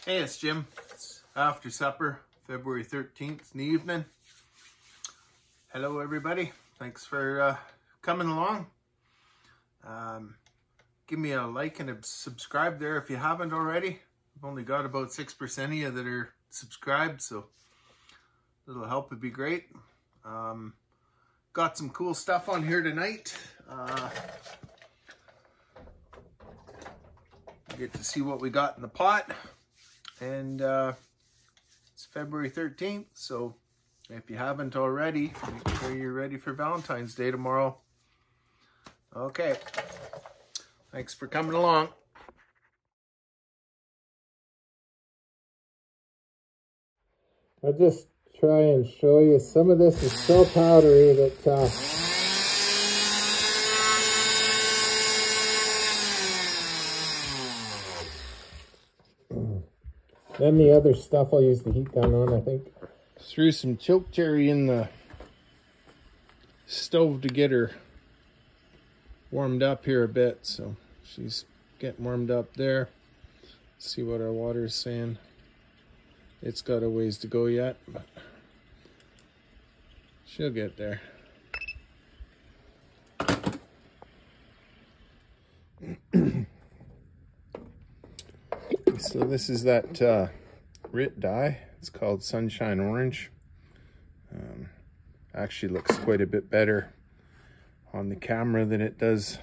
Hey, it's Jim. It's after supper, February 13th in the evening. Hello, everybody. Thanks for coming along. Give me a like and a subscribe there if you haven't already. I've only got about 6% of you that are subscribed, so a little help would be great. Got some cool stuff on here tonight. You get to see what we got in the pot. And it's February 13th, so if you haven't already, make sure you're ready for Valentine's Day tomorrow. Okay, thanks for coming along. I'll just try and show you. Some of this is so powdery that then the other stuff I'll use the heat gun on, I think. Threw some choke cherry in the stove to get her warmed up here a bit, so she's getting warmed up there. Let's see what our water is saying. It's got a ways to go yet, but she'll get there. So this is that RIT dye. It's called Sunshine Orange. Actually looks quite a bit better on the camera than it does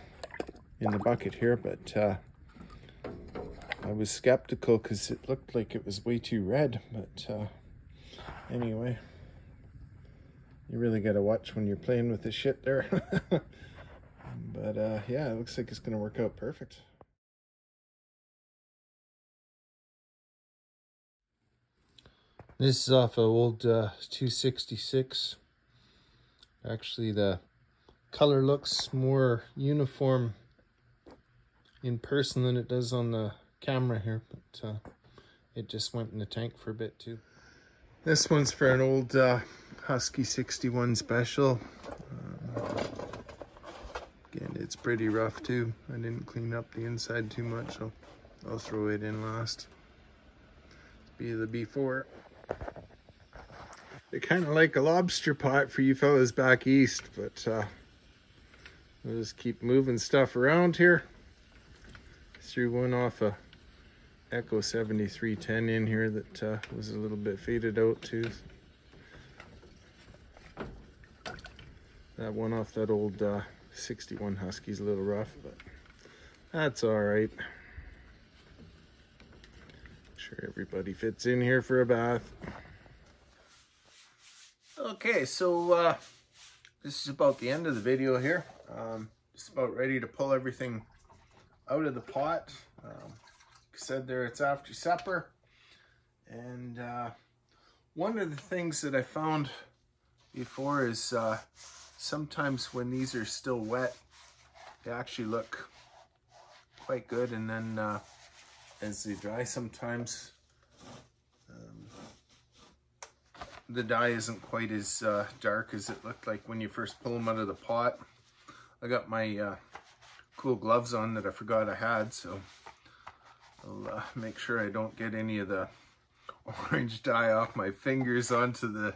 in the bucket here, but I was skeptical because it looked like it was way too red, but anyway, you really got to watch when you're playing with this shit there. But yeah, it looks like it's going to work out perfect. This is off an old 266. Actually, the color looks more uniform in person than it does on the camera here, but it just went in the tank for a bit too. This one's for an old Husky 61 Special. Again, it's pretty rough too. I didn't clean up the inside too much, so I'll throw it in last. Be the B4. They're kind of like a lobster pot for you fellas back east, but we'll just keep moving stuff around here. Threw one off a Echo 7310 in here that was a little bit faded out too. That one off that old 61 Husky's a little rough, but that's all right. Sure everybody fits in here for a bath. Okay, so this is about the end of the video here. Just about ready to pull everything out of the pot. Like I said there, it's after supper. And one of the things that I found before is sometimes when these are still wet, they actually look quite good. And then as they dry sometimes, the dye isn't quite as dark as it looked like when you first pull them out of the pot. I got my cool gloves on that I forgot I had, so I'll make sure I don't get any of the orange dye off my fingers onto the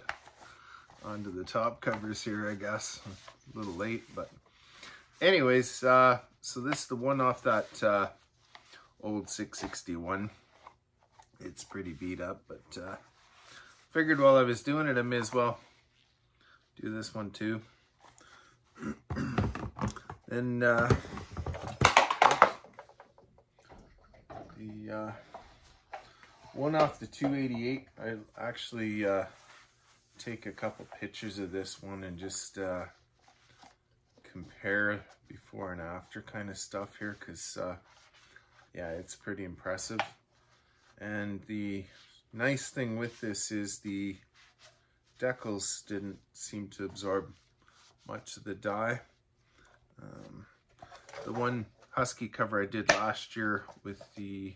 top covers here, I guess. A little late, but anyways, so this is the one off that old 661. It's pretty beat up, but figured while I was doing it, I may as well do this one too. Then the one off the 288, I actually take a couple pictures of this one and just compare before and after kind of stuff here, because yeah, it's pretty impressive. And the nice thing with this is the decals didn't seem to absorb much of the dye. The one Husky cover I did last year with the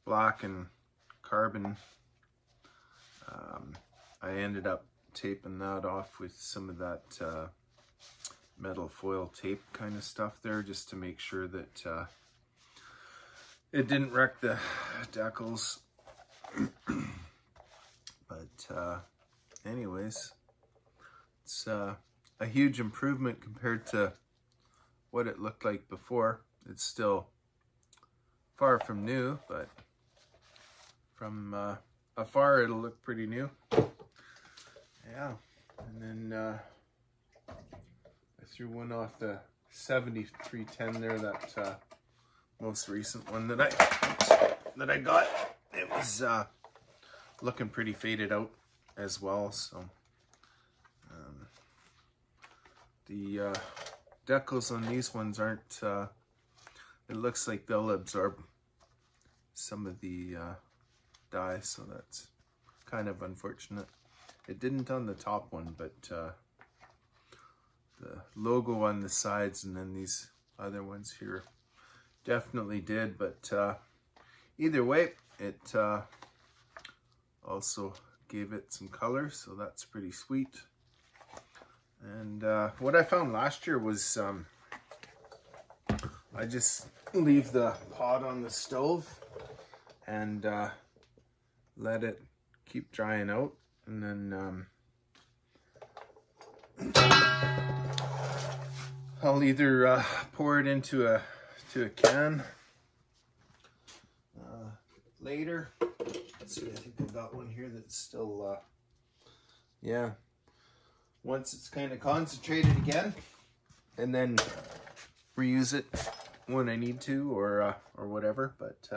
black and carbon, I ended up taping that off with some of that metal foil tape kind of stuff there, just to make sure that it didn't wreck the decals. But anyways, it's a huge improvement compared to what it looked like before. It's still far from new, but from afar it'll look pretty new. Yeah, and then I threw one off the 7310 there, that most recent one that I got. It was looking pretty faded out as well, so the decals on these ones aren't, it looks like they'll absorb some of the dye, so that's kind of unfortunate. It didn't on the top one, but the logo on the sides and then these other ones here definitely did. But either way, it also gave it some color, so that's pretty sweet. And what I found last year was I just leave the pot on the stove and let it keep drying out, and then I'll either pour it into a can later. Let's see, I think I've got one here that's still yeah, once it's kind of concentrated again, and then reuse it when I need to, or whatever. But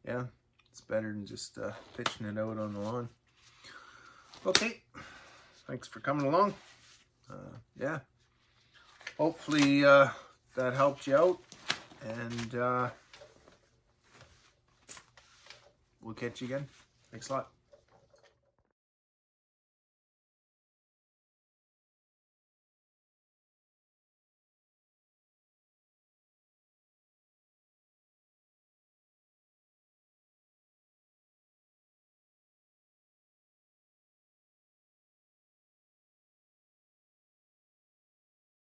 yeah, it's better than just pitching it out on the lawn. Okay, thanks for coming along. Yeah, hopefully that helped you out, and we'll catch you again. Thanks a lot.